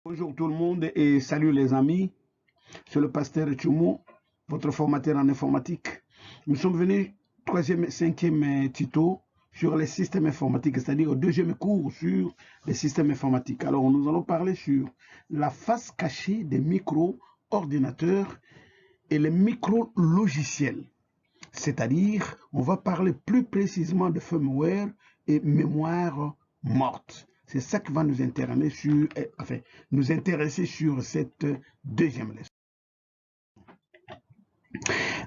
Bonjour tout le monde et salut les amis, c'est le pasteur Tchoumou, votre formateur en informatique. Nous sommes venus troisième et cinquième tuto sur les systèmes informatiques, c'est-à-dire au deuxième cours sur les systèmes informatiques. Alors nous allons parler sur la face cachée des micro-ordinateurs et les micro-logiciels. C'est-à-dire, on va parler plus précisément de firmware et mémoire morte. C'est ça qui va nous intéresser sur cette deuxième leçon.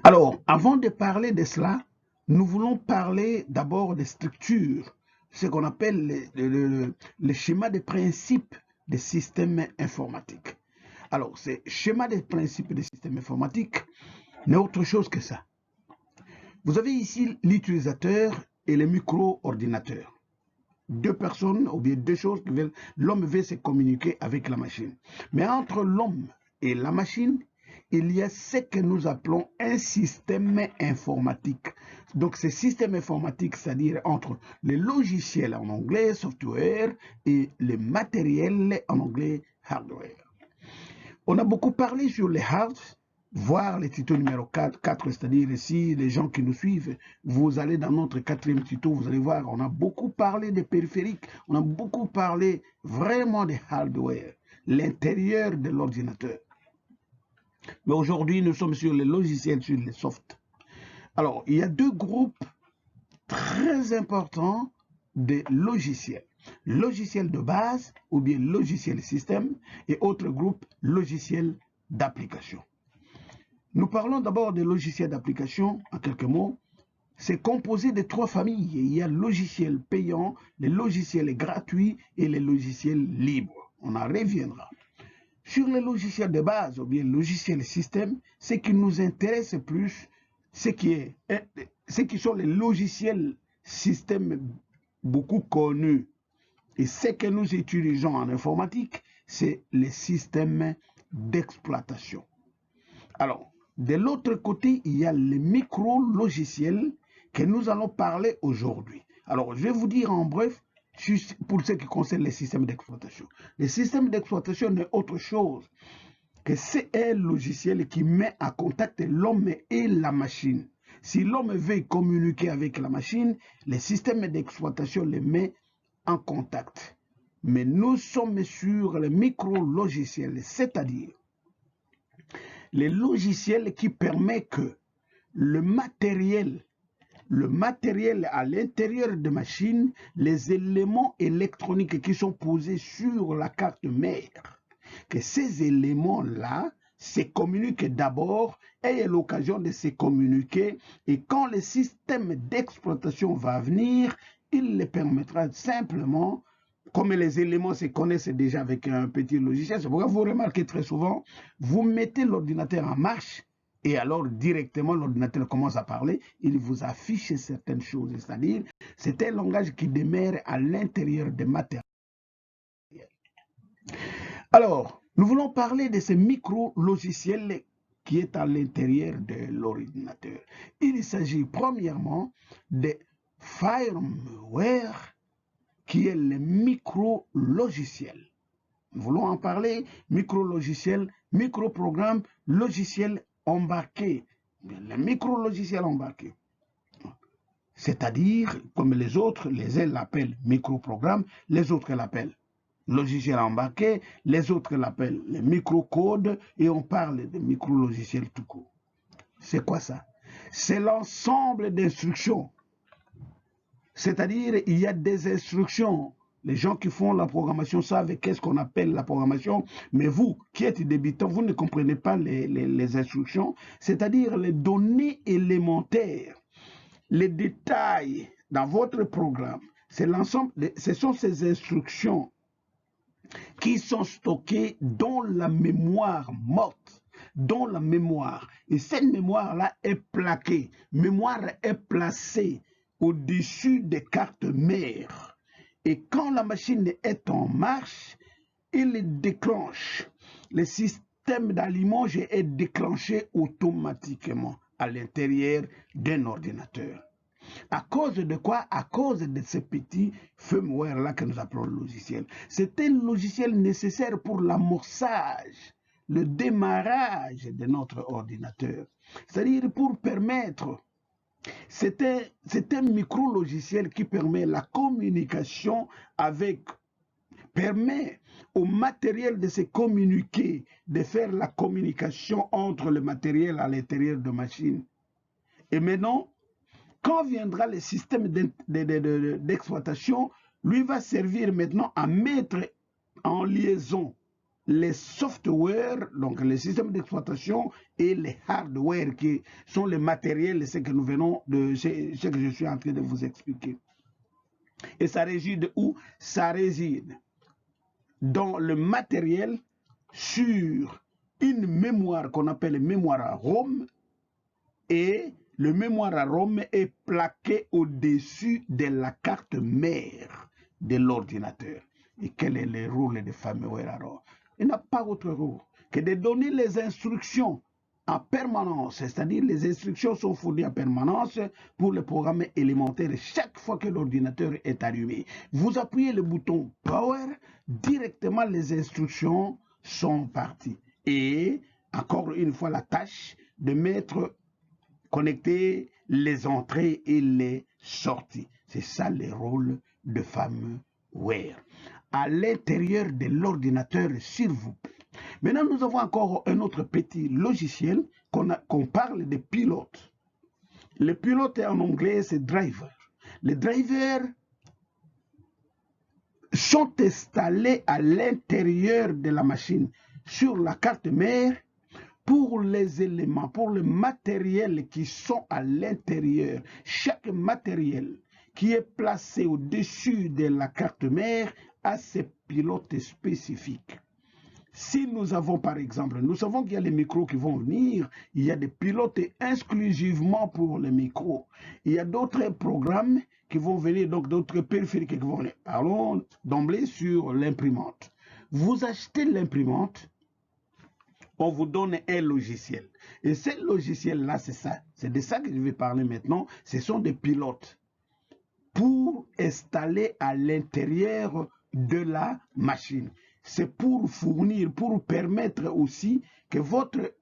Alors, avant de parler de cela, nous voulons parler d'abord des structures, ce qu'on appelle le schéma de principe des systèmes informatiques. Alors, ce schéma de principe des systèmes informatiques n'est autre chose que ça. Vous avez ici l'utilisateur et le micro-ordinateur. Deux personnes ou bien deux choses que l'homme veut se communiquer avec la machine. Mais entre l'homme et la machine, il y a ce que nous appelons un système informatique. Donc, ce système informatique, c'est-à-dire entre les logiciels en anglais, software, et le matériel en anglais, hardware. On a beaucoup parlé sur les hard, voir le tuto numéro 4, c'est-à-dire ici, les gens qui nous suivent, vous allez dans notre quatrième tuto, vous allez voir, on a beaucoup parlé des périphériques, on a beaucoup parlé vraiment des hardware, l'intérieur de l'ordinateur. Mais aujourd'hui, nous sommes sur les logiciels, sur les softs. Alors, il y a deux groupes très importants de logiciels. Logiciel de base ou bien logiciel système et autre groupe logiciel d'application. Nous parlons d'abord des logiciels d'application, en quelques mots. C'est composé de trois familles. Il y a le logiciel payant, les logiciels gratuits et les logiciels libres. On en reviendra. Sur les logiciels de base ou bien logiciels système, ce qui nous intéresse plus, ce qui sont les logiciels système beaucoup connus. Et ce que nous utilisons en informatique, c'est les systèmes d'exploitation. Alors, de l'autre côté, il y a les micro-logiciels que nous allons parler aujourd'hui. Alors, je vais vous dire en bref, pour ce qui concerne les systèmes d'exploitation. Les systèmes d'exploitation n'est autre chose que c'est un logiciel qui met en contact l'homme et la machine. Si l'homme veut communiquer avec la machine, le système d'exploitation les met en contact. Mais nous sommes sur les micro-logiciels, c'est-à-dire les logiciels qui permettent que le matériel à l'intérieur de machines, les éléments électroniques qui sont posés sur la carte mère, que ces éléments-là se communiquent d'abord, aient l'occasion de se communiquer, et quand le système d'exploitation va venir, il les permettra simplement, comme les éléments se connaissent déjà avec un petit logiciel, c'est pourquoi vous remarquez très souvent, vous mettez l'ordinateur en marche, et alors directement l'ordinateur commence à parler, il vous affiche certaines choses, c'est-à-dire c'est un langage qui demeure à l'intérieur des matériels. Alors, nous voulons parler de ce micro-logiciel qui est à l'intérieur de l'ordinateur. Il s'agit premièrement de firmware qui est le micro-logiciel. Nous voulons en parler, micro-logiciel, micro-programme, logiciel embarqué, le micro-logiciel embarqué. C'est-à-dire, comme les autres, les uns l'appellent micro-programme, les autres l'appellent logiciel embarqué, les autres l'appellent les micro-codes, et on parle de micro-logiciel tout court. C'est quoi ça? C'est l'ensemble d'instructions. C'est-à-dire, il y a des instructions. Les gens qui font la programmation savent qu'est-ce qu'on appelle la programmation, mais vous qui êtes débutant, vous ne comprenez pas les instructions, c'est-à-dire les données élémentaires, les détails dans votre programme. C'est l'ensemble, ce sont ces instructions qui sont stockées dans la mémoire morte, dans la mémoire. Et cette mémoire-là est plaquée, mémoire est placée au-dessus des cartes mères. Et quand la machine est en marche, il déclenche. Le système d'allumage est déclenché automatiquement à l'intérieur d'un ordinateur. À cause de quoi? À cause de ces petits firmware-là que nous appelons logiciel. C'est un logiciel nécessaire pour l'amorçage, le démarrage de notre ordinateur. C'est-à-dire pour permettre, c'est un micro-logiciel qui permet la communication avec, permet au matériel de se communiquer, de faire la communication entre le matériel à l'intérieur de machine. Et maintenant, quand viendra le système d'exploitation, lui va servir maintenant à mettre en liaison les softwares, donc les systèmes d'exploitation, et les hardware qui sont les matériels, ce que nous venons de, ce que je suis en train de vous expliquer. Et ça réside où? Ça réside dans le matériel sur une mémoire qu'on appelle mémoire à ROM, et le mémoire à ROM est plaqué au-dessus de la carte mère de l'ordinateur. Et quel est le rôle de firmware alors? Il n'a pas autre rôle que de donner les instructions en permanence, c'est-à-dire les instructions sont fournies en permanence pour le programme élémentaire chaque fois que l'ordinateur est allumé. Vous appuyez le bouton Power, directement les instructions sont parties. Et encore une fois la tâche de mettre, connecter les entrées et les sorties. C'est ça le rôle de firmware. À l'intérieur de l'ordinateur, s'il vous plaît. Maintenant, nous avons encore un autre petit logiciel qu'on parle de pilote. Le pilote en anglais, c'est driver. Les drivers sont installés à l'intérieur de la machine sur la carte mère pour les éléments, pour le matériel qui sont à l'intérieur. Chaque matériel qui est placé au-dessus de la carte mère a ses pilotes spécifiques. Si nous avons par exemple, nous savons qu'il y a les micros qui vont venir, il y a des pilotes exclusivement pour les micros. Il y a d'autres programmes qui vont venir, donc d'autres périphériques qui vont venir. Parlons d'emblée sur l'imprimante. Vous achetez l'imprimante, on vous donne un logiciel. Et ce logiciel-là, c'est ça. C'est de ça que je vais parler maintenant. Ce sont des pilotes pour installer à l'intérieur de la machine. C'est pour fournir, pour permettre aussi que votre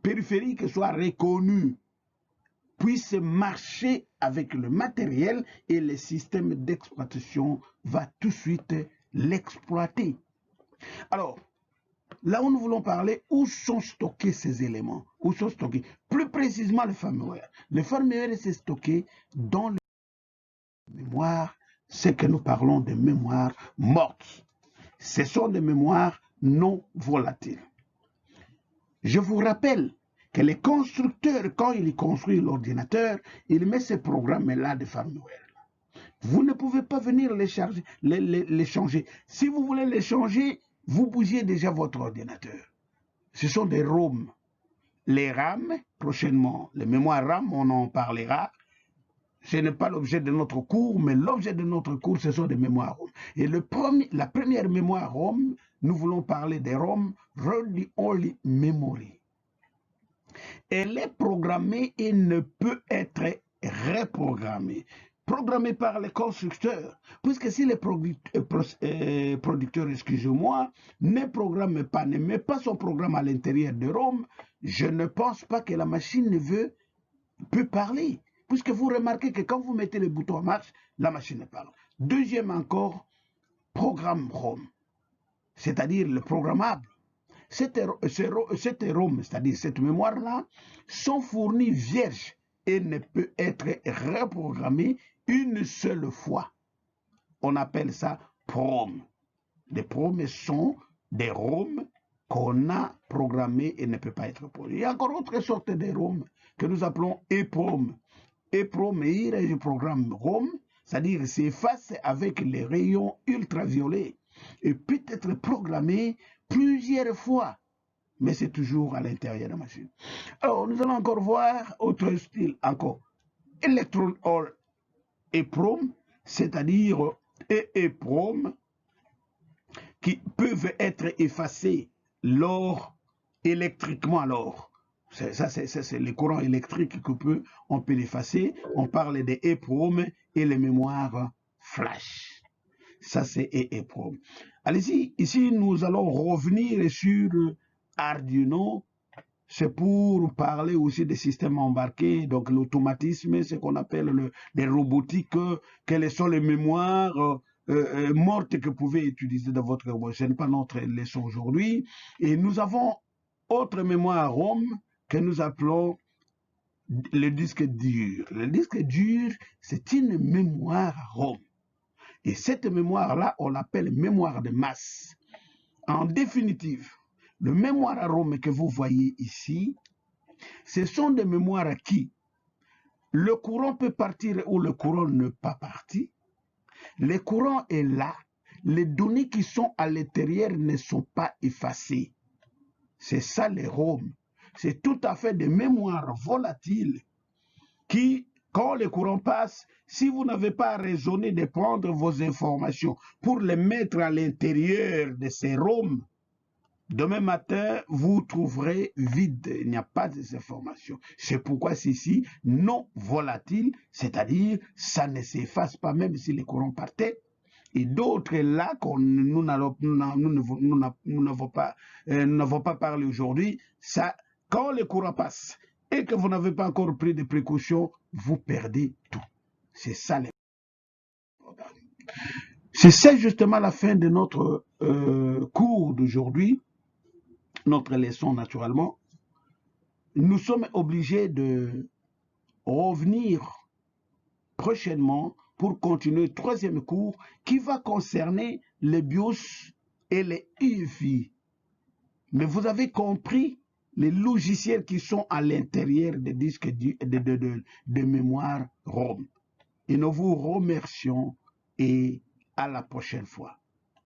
périphérique soit reconnu, puisse marcher avec le matériel et le système d'exploitation va tout de suite l'exploiter. Alors, là où nous voulons parler, où sont stockés ces éléments? Où sont stockés? Plus précisément le firmware. Le firmware est stocké dans les mémoires, ce que nous parlons de mémoire morte. Ce sont des mémoires non volatiles. Je vous rappelle que les constructeurs, quand ils construisent l'ordinateur, ils mettent ces programmes-là de firmware. Vous ne pouvez pas venir les charger, les changer. Si vous voulez les changer, vous bougez déjà votre ordinateur. Ce sont des ROM. Les RAM, prochainement, les mémoires RAM, on en parlera. Ce n'est pas l'objet de notre cours, mais l'objet de notre cours, ce sont des mémoires ROM. Et la première mémoire ROM, nous voulons parler des ROM, Read Only Memory. Elle est programmée et ne peut être reprogrammée. Programmée par les constructeurs, puisque si les producteurs, excusez-moi, ne programment pas, ne mettent pas son programme à l'intérieur de ROM, je ne pense pas que la machine peut parler. Puisque vous remarquez que quand vous mettez le bouton en marche, la machine parle. Deuxième encore, programme ROM, c'est-à-dire le programmable. Cette ROM, c'est-à-dire cette mémoire-là, sont fournies vierges et ne peut être reprogrammée une seule fois. On appelle ça PROM. Les PROM sont des ROM qu'on a programmés et ne peut pas être programmés. Il y a encore autre sorte de ROM que nous appelons EPROM. EPROM est un programme ROM, c'est-à-dire s'efface avec les rayons ultraviolets et peut être programmé plusieurs fois, mais c'est toujours à l'intérieur de la machine. Alors, nous allons encore voir autre style encore. Electron or EPROM, c'est-à-dire EEPROM, qui peuvent être effacés électriquement alors. Ça, c'est le courant électrique on peut l'effacer. On parle des EEPROM et les mémoires flash. Ça, c'est EEPROM. Allez-y, ici, nous allons revenir sur Arduino. C'est pour parler aussi des systèmes embarqués, donc l'automatisme, ce qu'on appelle les robotiques, quelles sont les mémoires mortes que vous pouvez utiliser dans votre... Ce n'est pas notre leçon aujourd'hui. Et nous avons autre mémoire ROM que nous appelons le disque dur. Le disque dur, c'est une mémoire ROM. Et cette mémoire-là, on l'appelle mémoire de masse. En définitive, le mémoire ROM que vous voyez ici, ce sont des mémoires qui, le courant peut partir ou le courant ne pas partir. Le courant est là. Les données qui sont à l'intérieur ne sont pas effacées. C'est ça les ROM. C'est tout à fait des mémoires volatiles qui, quand le courant passe, si vous n'avez pas raisonné de prendre vos informations pour les mettre à l'intérieur de ces ROM, demain matin, vous trouverez vide. Il n'y a pas de ces informations. C'est pourquoi c'est ici non volatile, c'est-à-dire ça ne s'efface pas même si le courant partait. Et d'autres là que nous n'avons pas parlé aujourd'hui, ça, quand le courant passe et que vous n'avez pas encore pris de précautions, vous perdez tout. C'est ça les problèmes. C'est justement la fin de notre cours d'aujourd'hui, notre leçon naturellement. Nous sommes obligés de revenir prochainement pour continuer le troisième cours qui va concerner les BIOS et les UEFI. Mais vous avez compris les logiciels qui sont à l'intérieur des disques de mémoire ROM. Et nous vous remercions et à la prochaine fois.